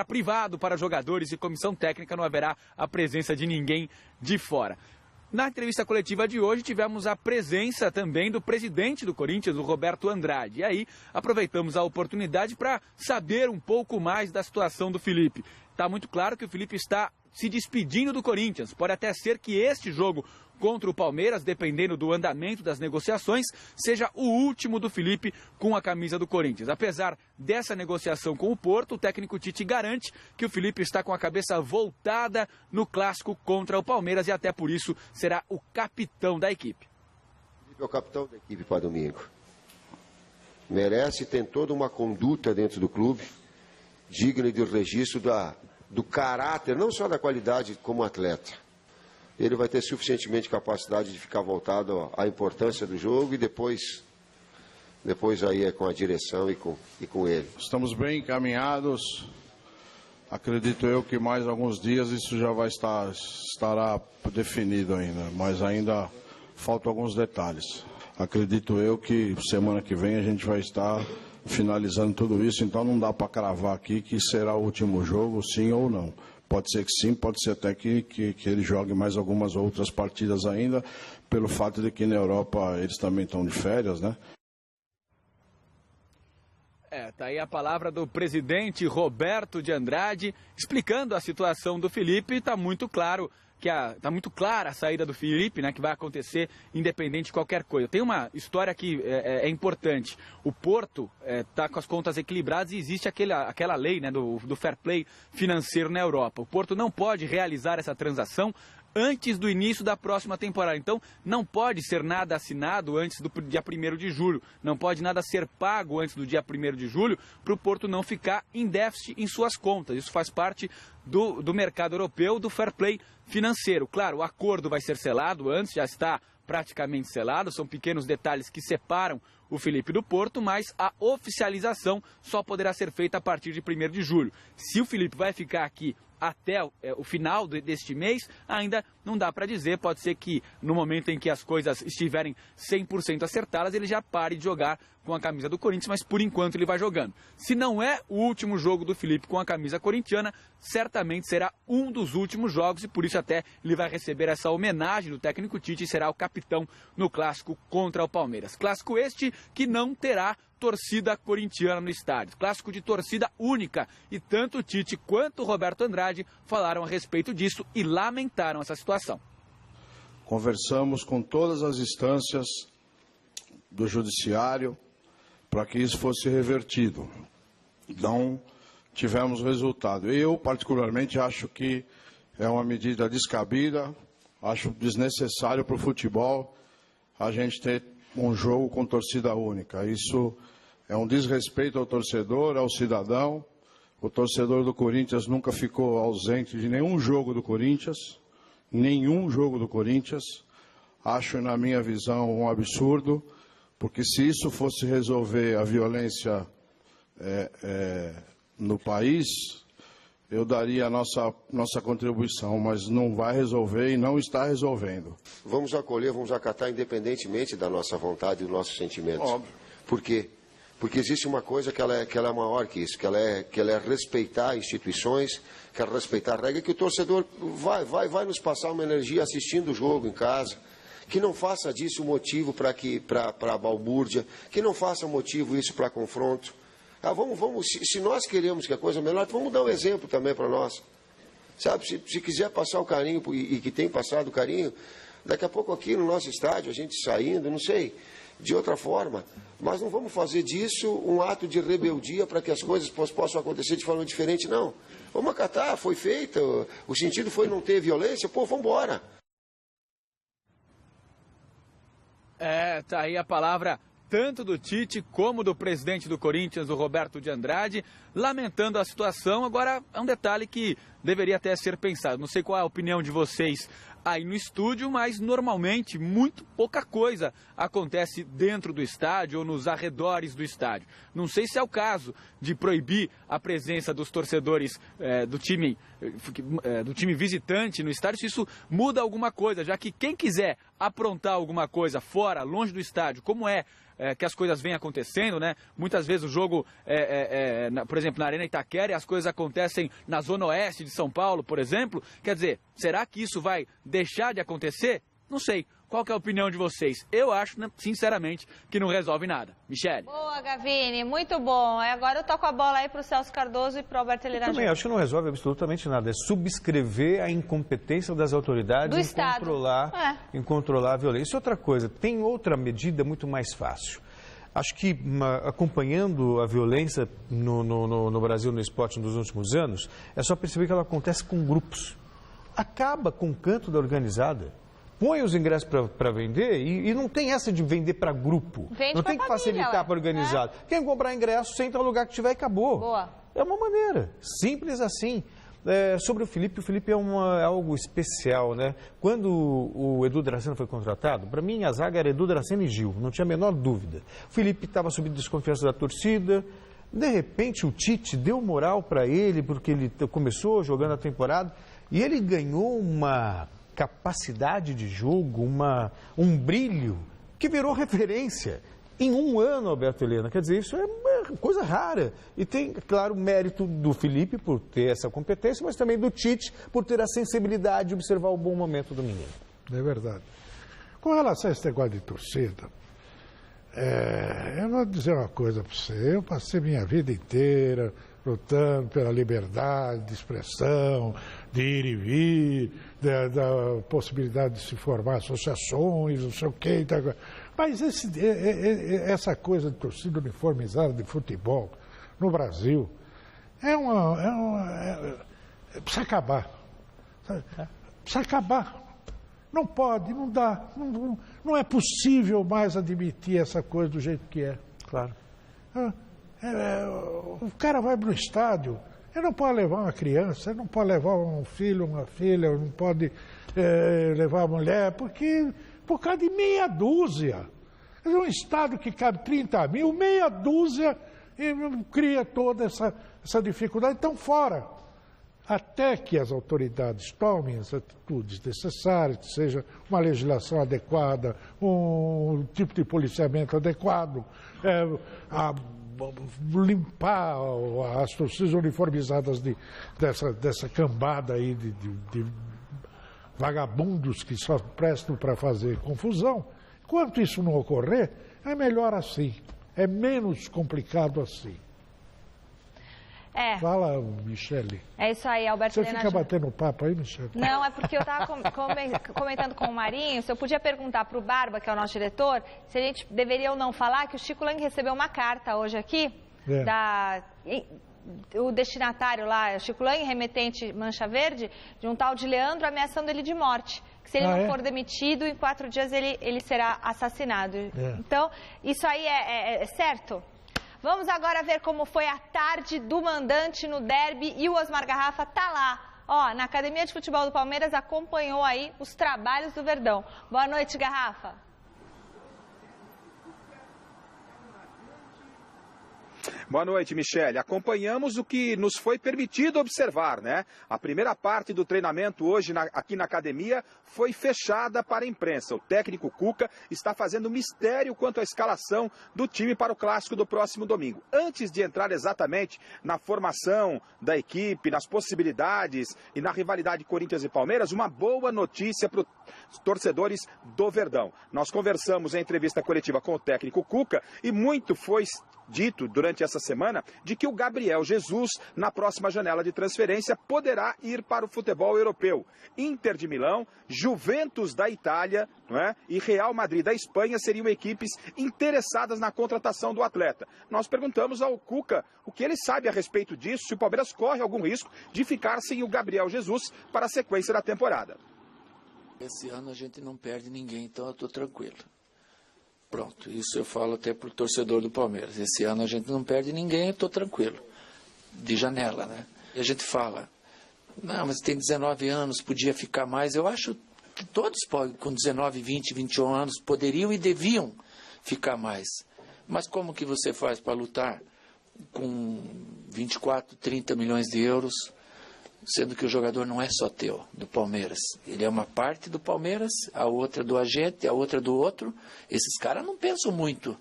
privado para jogadores e comissão técnica, não haverá a presença de ninguém de fora. Na entrevista coletiva de hoje tivemos a presença também do presidente do Corinthians, o Roberto Andrade, e aí aproveitamos a oportunidade para saber um pouco mais da situação do Felipe. Está muito claro que o Felipe está se despedindo do Corinthians, pode até ser que este jogo contra o Palmeiras, dependendo do andamento das negociações, seja o último do Felipe com a camisa do Corinthians. Apesar dessa negociação com o Porto, o técnico Tite garante que o Felipe está com a cabeça voltada no clássico contra o Palmeiras e até por isso será o capitão da equipe. O Felipe é o capitão da equipe para domingo. Merece, tem toda uma conduta dentro do clube, digna de registro do caráter, não só da qualidade como atleta. Ele vai ter suficientemente capacidade de ficar voltado à importância do jogo e depois Depois aí é com a direção e com ele. Estamos bem encaminhados. Acredito eu que mais alguns dias isso já estará definido ainda, mas ainda faltam alguns detalhes. Acredito eu que semana que vem a gente vai estar finalizando tudo isso, então não dá para cravar aqui que será o último jogo, sim ou não. Pode ser que sim, pode ser até que ele jogue mais algumas outras partidas ainda, pelo fato de que na Europa eles também estão de férias, né? Tá aí a palavra do presidente Roberto de Andrade, explicando a situação do Felipe. Está muito claro está muito clara a saída do Felipe, né, que vai acontecer independente de qualquer coisa. Tem uma história que é importante. O Porto está com as contas equilibradas e existe aquela lei, né, do fair play financeiro na Europa. O Porto não pode realizar essa transação antes do início da próxima temporada. Então, não pode ser nada assinado antes do dia 1º de julho. Não pode nada ser pago antes do dia 1º de julho para o Porto não ficar em déficit em suas contas. Isso faz parte do mercado europeu, do fair play financeiro. Claro, o acordo vai ser selado antes, já está praticamente selado. São pequenos detalhes que separam o Felipe do Porto, mas a oficialização só poderá ser feita a partir de 1º de julho. Se o Felipe vai ficar aqui até o final deste mês, ainda não dá para dizer. Pode ser que no momento em que as coisas estiverem 100% acertadas, ele já pare de jogar com a camisa do Corinthians, mas por enquanto ele vai jogando. Se não é o último jogo do Felipe com a camisa corintiana, certamente será um dos últimos jogos e por isso até ele vai receber essa homenagem do técnico Tite e será o capitão no clássico contra o Palmeiras. Clássico este que não terá torcida corintiana no estádio. Clássico de torcida única. E tanto o Tite quanto o Roberto Andrade falaram a respeito disso e lamentaram essa situação. Conversamos com todas as instâncias do judiciário para que isso fosse revertido. Não tivemos resultado. Eu, particularmente, acho que é uma medida descabida, acho desnecessário para o futebol a gente ter um jogo com torcida única. Isso é um desrespeito ao torcedor, ao cidadão. O torcedor do Corinthians nunca ficou ausente de nenhum jogo do Corinthians. Nenhum jogo do Corinthians. Acho, na minha visão, um absurdo, porque se isso fosse resolver a violência no país, eu daria a nossa contribuição, mas não vai resolver e não está resolvendo. Vamos acolher, vamos acatar independentemente da nossa vontade e dos nossos sentimentos. Óbvio. Por quê? Porque existe uma coisa que ela é maior que isso, que ela é respeitar instituições, que é respeitar a regra, que o torcedor vai nos passar uma energia assistindo o jogo em casa, que não faça disso motivo para balbúrdia, que não faça motivo isso para confronto. Se nós queremos que a coisa melhore, vamos dar um exemplo também para nós. Sabe, se quiser passar o carinho, e que tem passado o carinho, daqui a pouco aqui no nosso estádio, a gente saindo, não sei, de outra forma. Mas não vamos fazer disso um ato de rebeldia para que as coisas possam acontecer de forma diferente, não. Vamos acatar, foi feita, o sentido foi não ter violência, vamos embora. Tá aí a palavra tanto do Tite como do presidente do Corinthians, o Roberto de Andrade, lamentando a situação. Agora, é um detalhe que deveria até ser pensado. Não sei qual é a opinião de vocês aí no estúdio, mas normalmente muito pouca coisa acontece dentro do estádio ou nos arredores do estádio. Não sei se é o caso de proibir a presença dos torcedores do time visitante no estádio, se isso muda alguma coisa, já que quem quiser aprontar alguma coisa fora, longe do estádio, como que as coisas vêm acontecendo, né? Muitas vezes o jogo, por exemplo, na Arena Itaquera, as coisas acontecem na Zona Oeste de São Paulo, por exemplo. Quer dizer, será que isso vai deixar de acontecer? Não sei. Qual que é a opinião de vocês? Eu acho, né, sinceramente, que não resolve nada. Michele. Boa, Gavini. Muito bom. Agora eu toco a bola aí para o Celso Cardoso e para o Alberto Helena. Também acho que não resolve absolutamente nada. É subscrever a incompetência das autoridades em controlar a violência. Outra coisa, tem outra medida muito mais fácil. Acho que acompanhando a violência no Brasil, no esporte, nos últimos anos, é só perceber que ela acontece com grupos. Acaba com o canto da organizada. Põe os ingressos para vender e não tem essa de vender para grupo. Não tem que facilitar para organizado. Quem comprar ingresso, senta no lugar que tiver e acabou. Boa. É uma maneira, simples assim. Sobre o Felipe é algo especial, né? Quando o Edu Dracena foi contratado, para mim a zaga era Edu Dracena e Gil, não tinha a menor dúvida. O Felipe estava sob desconfiança da torcida, de repente o Tite deu moral para ele, porque ele começou jogando a temporada, e ele ganhou uma capacidade de jogo, um brilho que virou referência. Em um ano, Alberto Helena, quer dizer, isso é uma coisa rara. E tem, claro, o mérito do Felipe por ter essa competência, mas também do Tite por ter a sensibilidade de observar o bom momento do menino. É verdade. Com relação a esse negócio de torcida, eu vou dizer uma coisa para você. Eu passei minha vida inteira lutando pela liberdade de expressão, de ir e vir, da possibilidade de se formar associações, não sei o quê. Mas essa coisa de torcida uniformizada de futebol no Brasil precisa acabar. Precisa acabar. Não pode, não dá. Não é possível mais admitir essa coisa do jeito que é. Claro. O cara vai no estádio, ele não pode levar uma criança, ele não pode levar um filho, uma filha, não pode levar a mulher, porque por causa de meia dúzia. É um estádio que cabe 30 mil, meia dúzia, e cria toda essa dificuldade. Então, fora. Até que as autoridades tomem as atitudes necessárias, que seja uma legislação adequada, um tipo de policiamento adequado, limpar as torcidas uniformizadas dessa cambada aí de vagabundos que só prestam para fazer confusão. Enquanto isso não ocorrer, é melhor assim, é menos complicado assim. Fala, Michele. É isso aí, Alberto Você Helena. Fica batendo papo aí, Michele? Não, é porque eu estava comentando com o Marinho, se eu podia perguntar para o Barba, que é o nosso diretor, se a gente deveria ou não falar que o Chico Lang recebeu uma carta hoje aqui, o destinatário lá, o Chico Lang, remetente Mancha Verde, de um tal de Leandro ameaçando ele de morte. Que se ele não for demitido, em 4 dias ele será assassinado. Então, isso aí é certo? Vamos agora ver como foi a tarde do mandante no derby e o Osmar Garrafa tá lá. Na Academia de Futebol do Palmeiras acompanhou aí os trabalhos do Verdão. Boa noite, Garrafa. Boa noite, Michele. Acompanhamos o que nos foi permitido observar, né? A primeira parte do treinamento hoje aqui na academia foi fechada para a imprensa. O técnico Cuca está fazendo mistério quanto à escalação do time para o clássico do próximo domingo. Antes de entrar exatamente na formação da equipe, nas possibilidades e na rivalidade Corinthians e Palmeiras, uma boa notícia para os torcedores do Verdão. Nós conversamos em entrevista coletiva com o técnico Cuca e muito foi dito durante essa semana de que o Gabriel Jesus, na próxima janela de transferência, poderá ir para o futebol europeu. Inter de Milão, Juventus da Itália, não é? E Real Madrid da Espanha seriam equipes interessadas na contratação do atleta. Nós perguntamos ao Cuca o que ele sabe a respeito disso, se o Palmeiras corre algum risco de ficar sem o Gabriel Jesus para a sequência da temporada. Esse ano a gente não perde ninguém, então eu estou tranquilo. Pronto, isso eu falo até para o torcedor do Palmeiras. Esse ano a gente não perde ninguém, eu estou tranquilo. De janela, né? E a gente fala, não, mas tem 19 anos, podia ficar mais. Eu acho que todos com 19, 20, 21 anos poderiam e deviam ficar mais. Mas como que você faz para lutar com 24, 30 milhões de euros, sendo que o jogador não é só teu, do Palmeiras. Ele é uma parte do Palmeiras, a outra do agente, a outra do outro. Esses caras não pensam muito,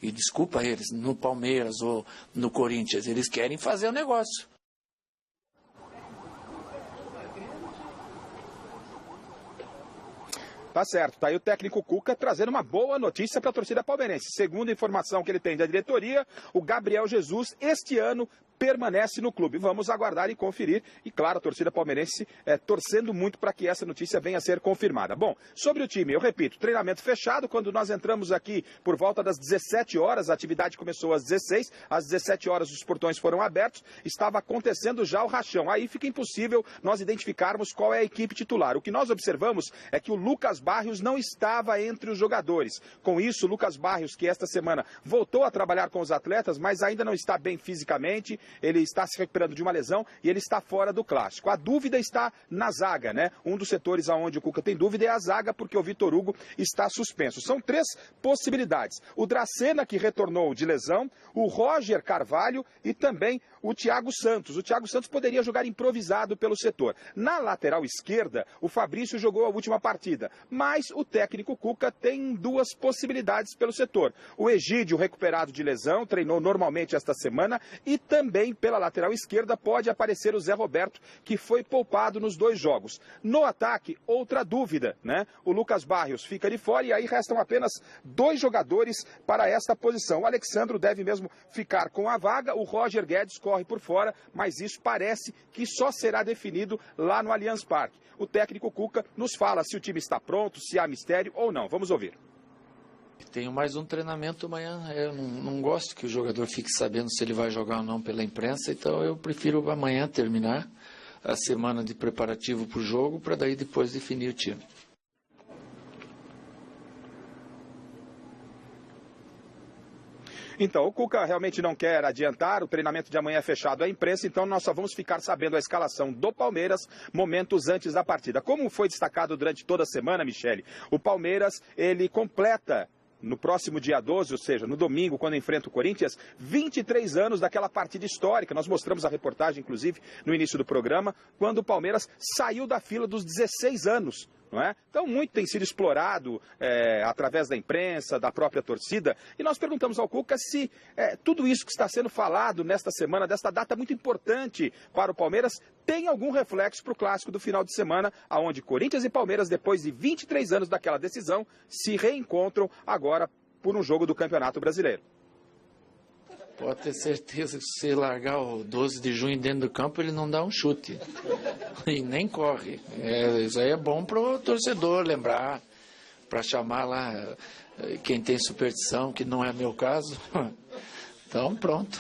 e desculpa eles, no Palmeiras ou no Corinthians. Eles querem fazer o negócio. Tá certo, tá aí o técnico Cuca trazendo uma boa notícia para a torcida palmeirense. Segundo a informação que ele tem da diretoria, o Gabriel Jesus este ano permanece no clube. Vamos aguardar e conferir. E claro, a torcida palmeirense torcendo muito para que essa notícia venha a ser confirmada. Bom, sobre o time, eu repito, treinamento fechado. Quando nós entramos aqui por volta das 17 horas, a atividade começou às 16. Às 17 horas os portões foram abertos. Estava acontecendo já o rachão. Aí fica impossível nós identificarmos qual é a equipe titular. O que nós observamos é que o Lucas Barrios não estava entre os jogadores. Com isso, o Lucas Barrios, que esta semana voltou a trabalhar com os atletas, mas ainda não está bem fisicamente, ele está se recuperando de uma lesão e ele está fora do clássico. A dúvida está na zaga, né? Um dos setores onde o Cuca tem dúvida é a zaga, porque o Vitor Hugo está suspenso. São 3 possibilidades. O Dracena, que retornou de lesão, o Roger Carvalho e também o Thiago Santos. O Thiago Santos poderia jogar improvisado pelo setor. Na lateral esquerda, o Fabrício jogou a última partida, mas o técnico Cuca tem 2 possibilidades pelo setor. O Egídio, recuperado de lesão, treinou normalmente esta semana, e também pela lateral esquerda pode aparecer o Zé Roberto, que foi poupado nos 2 jogos. No ataque, outra dúvida, né? O Lucas Barrios fica de fora e aí restam apenas 2 jogadores para esta posição. O Alexandro deve mesmo ficar com a vaga, o Roger Guedes corre por fora, mas isso parece que só será definido lá no Allianz Parque. O técnico Cuca nos fala se o time está pronto, se há mistério ou não. Vamos ouvir. Tenho mais um treinamento amanhã. Eu não gosto que o jogador fique sabendo se ele vai jogar ou não pela imprensa, então eu prefiro amanhã terminar a semana de preparativo para o jogo, para daí depois definir o time. Então, o Cuca realmente não quer adiantar, o treinamento de amanhã é fechado à imprensa, então nós só vamos ficar sabendo a escalação do Palmeiras momentos antes da partida. Como foi destacado durante toda a semana, Michele, o Palmeiras, ele completa no próximo dia 12, ou seja, no domingo, quando enfrenta o Corinthians, 23 anos daquela partida histórica. Nós mostramos a reportagem, inclusive, no início do programa, quando o Palmeiras saiu da fila dos 16 anos. Não é? Então, muito tem sido explorado através da imprensa, da própria torcida, e nós perguntamos ao Cuca se tudo isso que está sendo falado nesta semana, desta data muito importante para o Palmeiras, tem algum reflexo para o clássico do final de semana, onde Corinthians e Palmeiras, depois de 23 anos daquela decisão, se reencontram agora por um jogo do Campeonato Brasileiro. Pode ter certeza que se você largar o 12 de junho dentro do campo, ele não dá um chute. E nem corre. Isso aí é bom para o torcedor lembrar, para chamar lá quem tem superstição, que não é meu caso. Então, pronto.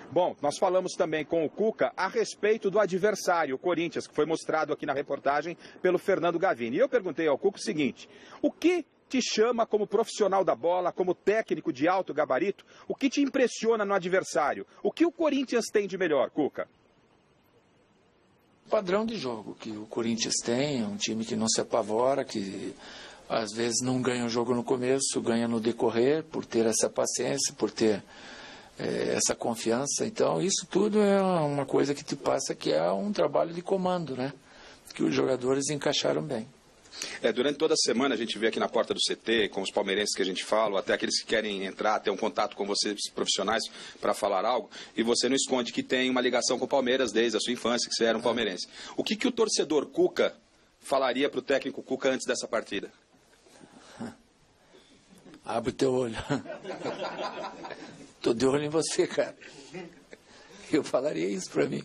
Bom, nós falamos também com o Cuca a respeito do adversário, o Corinthians, que foi mostrado aqui na reportagem pelo Fernando Gavini. E eu perguntei ao Cuca o seguinte: o que te chama como profissional da bola, como técnico de alto gabarito, o que te impressiona no adversário? O que o Corinthians tem de melhor, Cuca? O padrão de jogo que o Corinthians tem, é um time que não se apavora, que às vezes não ganha o jogo no começo, ganha no decorrer, por ter essa paciência, por ter essa confiança. Então isso tudo é uma coisa que te passa, que é um trabalho de comando, né? Que os jogadores encaixaram bem. Durante toda a semana a gente vê aqui na porta do CT, com os palmeirenses que a gente fala, até aqueles que querem entrar, ter um contato com vocês profissionais para falar algo, e você não esconde que tem uma ligação com o Palmeiras desde a sua infância, que você era um palmeirense. O que o torcedor Cuca falaria para o técnico Cuca antes dessa partida? Abre o teu olho. Tô de olho em você, cara. Eu falaria isso para mim.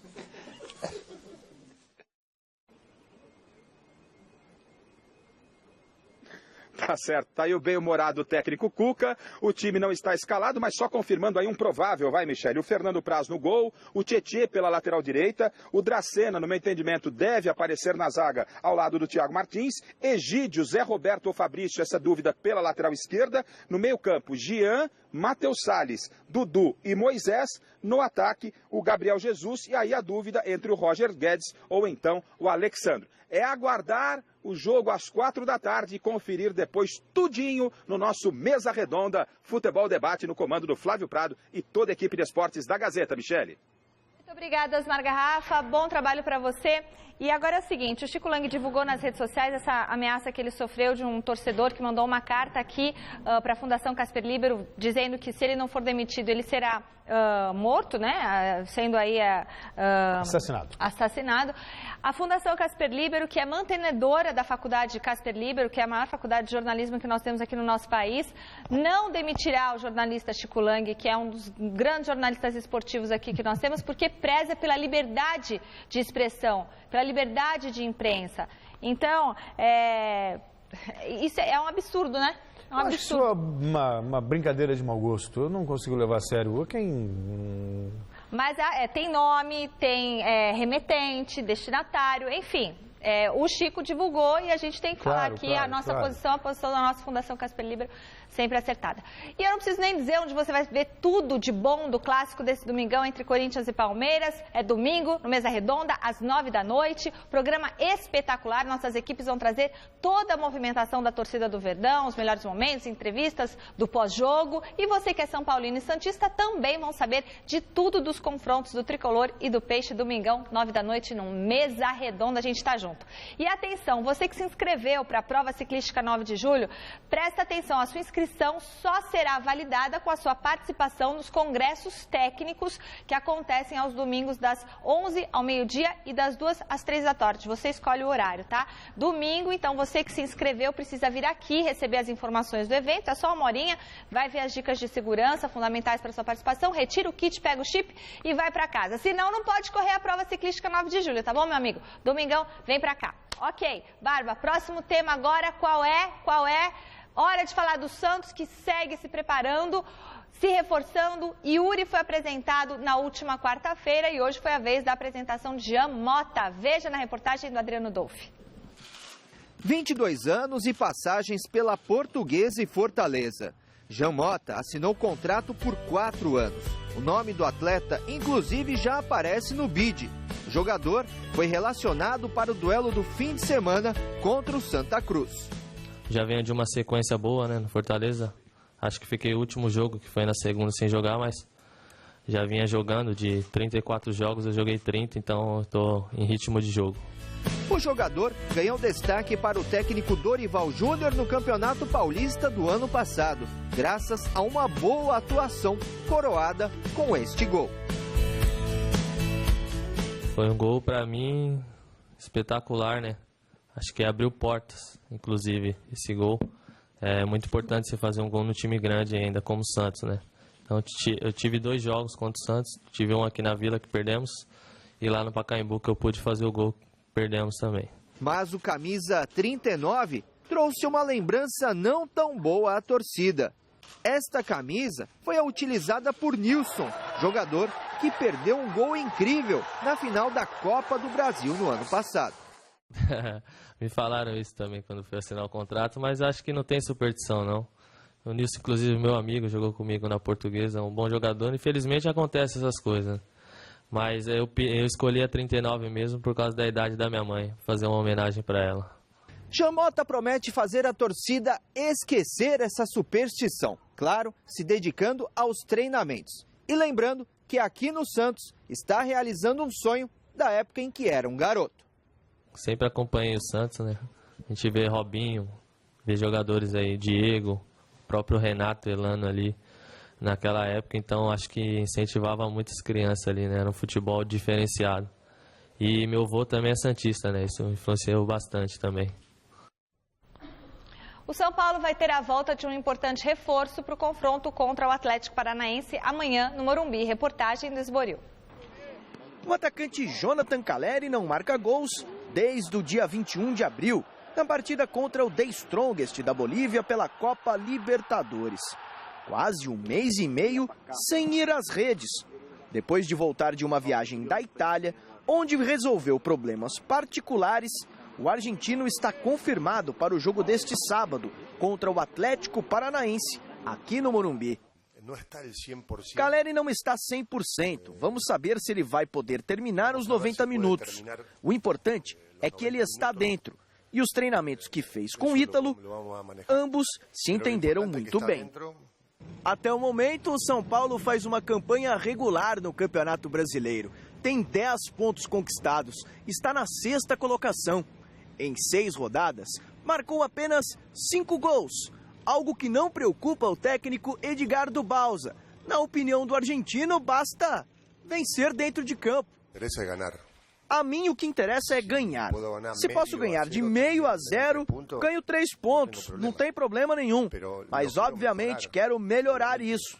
Tá certo, tá aí o bem-humorado técnico Cuca. O time não está escalado, mas só confirmando aí um provável, vai, Michele. O Fernando Praz no gol, o Tietê pela lateral direita, o Dracena, no meu entendimento, deve aparecer na zaga ao lado do Thiago Martins, Egídio, Zé Roberto ou Fabrício, essa dúvida pela lateral esquerda, no meio-campo, Jean, Matheus Salles, Dudu e Moisés, no ataque, o Gabriel Jesus, e aí a dúvida entre o Roger Guedes ou então o Alexandro. É aguardar o jogo às 4 da tarde e conferir depois tudinho no nosso Mesa Redonda Futebol Debate, no comando do Flávio Prado e toda a equipe de esportes da Gazeta. Michele. Muito obrigada, Osmar Garrafa. Bom trabalho para você. E agora é o seguinte, o Chico Lang divulgou nas redes sociais essa ameaça que ele sofreu de um torcedor que mandou uma carta aqui para a Fundação Casper Líbero, dizendo que se ele não for demitido, ele será morto, né? Sendo aí assassinado. A Fundação Casper Líbero, que é mantenedora da Faculdade Casper Líbero, que é a maior faculdade de jornalismo que nós temos aqui no nosso país, não demitirá o jornalista Chico Lang, que é um dos grandes jornalistas esportivos aqui que nós temos, porque preza pela liberdade de expressão, pela liberdade de imprensa. Então, isso é um absurdo, né? É um absurdo. Isso é uma brincadeira de mau gosto. Eu não consigo levar a sério. Mas tem nome, tem remetente, destinatário, enfim. o Chico divulgou e a gente tem que falar aqui a nossa posição, a posição da nossa Fundação Casper Libero, sempre acertada. E eu não preciso nem dizer onde você vai ver tudo de bom do clássico desse domingão entre Corinthians e Palmeiras. É domingo, no Mesa Redonda, às 9 da noite. Programa espetacular. Nossas equipes vão trazer toda a movimentação da torcida do Verdão, os melhores momentos, entrevistas do pós-jogo. E você que é São Paulino e Santista também vão saber de tudo dos confrontos do Tricolor e do Peixe, domingão, 9 da noite, no Mesa Redonda. A gente está junto. E atenção, você que se inscreveu para a prova ciclística 9 de julho, presta atenção, a sua inscrição só será validada com a sua participação nos congressos técnicos que acontecem aos domingos das 11 ao meio-dia e das 2 às 3 da tarde. Você escolhe o horário, tá? Domingo, então você que se inscreveu precisa vir aqui receber as informações do evento, é só uma horinha, vai ver as dicas de segurança fundamentais para sua participação, retira o kit, pega o chip e vai para casa. Senão não pode correr a prova ciclística 9 de julho, tá bom, meu amigo? Domingão, vem para cá. Ok, Barba, próximo tema agora, qual é? Hora de falar do Santos, que segue se preparando, se reforçando. Yuri foi apresentado na última quarta-feira e hoje foi a vez da apresentação de Jean Mota. Veja na reportagem do Adriano Dolfi. 22 anos e passagens pela Portuguesa e Fortaleza. Jean Mota assinou contrato por 4 anos. O nome do atleta, inclusive, já aparece no bid. O jogador foi relacionado para o duelo do fim de semana contra o Santa Cruz. Já venho de uma sequência boa, né, no Fortaleza. Acho que fiquei o último jogo, que foi na segunda, sem jogar, mas já vinha jogando. De 34 jogos, eu joguei 30, então eu estou em ritmo de jogo. O jogador ganhou destaque para o técnico Dorival Júnior no Campeonato Paulista do ano passado, graças a uma boa atuação coroada com este gol. Foi um gol, para mim, espetacular, né? Acho que abriu portas, inclusive, esse gol. É muito importante você fazer um gol no time grande ainda, como o Santos, né? Então, eu tive 2 jogos contra o Santos. Tive um aqui na Vila que perdemos e lá no Pacaembu que eu pude fazer o gol, perdemos também. Mas o camisa 39 trouxe uma lembrança não tão boa à torcida. Esta camisa foi a utilizada por Nilson, jogador que perdeu um gol incrível na final da Copa do Brasil no ano passado. Me falaram isso também quando fui assinar o contrato, mas acho que não tem superstição, não. O Nilson, inclusive, meu amigo, jogou comigo na Portuguesa, é um bom jogador. Infelizmente, acontece essas coisas. Mas eu escolhi a 39 mesmo por causa da idade da minha mãe, fazer uma homenagem para ela. Jean Mota promete fazer a torcida esquecer essa superstição. Claro, se dedicando aos treinamentos. E lembrando que aqui no Santos está realizando um sonho da época em que era um garoto. Sempre acompanhei o Santos, né? A gente vê Robinho, vê jogadores aí, Diego, o próprio Renato Elano ali naquela época, então acho que incentivava muitas crianças ali, né? Era um futebol diferenciado. E meu avô também é santista, né? Isso influenciou bastante também. O São Paulo vai ter a volta de um importante reforço para o confronto contra o Atlético Paranaense amanhã no Morumbi. Reportagem do Esboril. O atacante Jonathan Caleri não marca gols desde o dia 21 de abril, na partida contra o The Strongest da Bolívia pela Copa Libertadores. Quase 1 mês e meio sem ir às redes. Depois de voltar de uma viagem da Itália, onde resolveu problemas particulares, o argentino está confirmado para o jogo deste sábado contra o Atlético Paranaense, aqui no Morumbi. Caleri não está 100%. Vamos saber se ele vai poder terminar os 90 minutos. O importante é que ele está dentro. E os treinamentos que fez com Ítalo, ambos se entenderam muito bem. Até o momento, o São Paulo faz uma campanha regular no Campeonato Brasileiro. Tem 10 pontos conquistados. Está na 6ª colocação. Em 6 rodadas, marcou apenas 5 gols. Algo que não preocupa o técnico Edgardo Bauza. Na opinião do argentino, basta vencer dentro de campo. A mim o que interessa é ganhar. Se posso ganhar de 0,5 a 0, ganho 3 pontos. Não tem problema nenhum. Mas obviamente quero melhorar isso.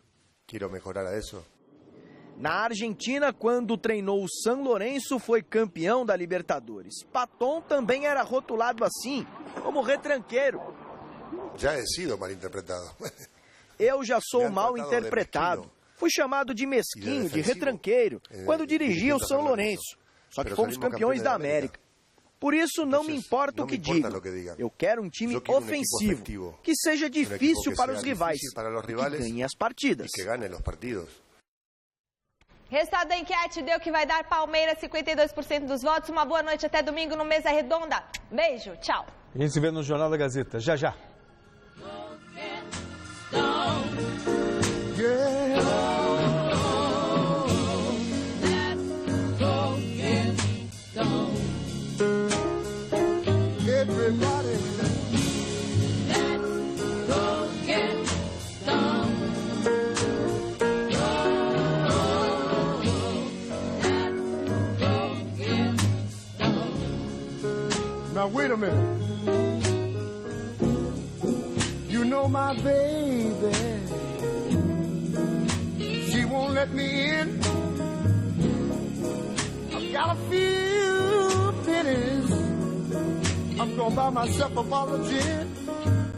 Na Argentina, quando treinou o San Lorenzo, foi campeão da Libertadores. Paton também era rotulado assim, como retranqueiro. Já he sido mal interpretado. Eu já sou mal interpretado. Fui chamado de mesquinho, de retranqueiro, quando dirigia o São Lourenço. Só que fomos campeões da América. Por isso, não me importa o que digam. Eu quero um time ofensivo, que seja difícil para os rivais, que ganhe as partidas. Resultado da enquete deu que vai dar Palmeiras 52% dos votos. Uma boa noite, até domingo no Mesa Redonda. Beijo, tchau. A gente se vê no Jornal da Gazeta. Já, já. Now wait a minute. You know my baby, she won't let me in. I've got a few pennies, I'm gonna buy myself a bottle of gin.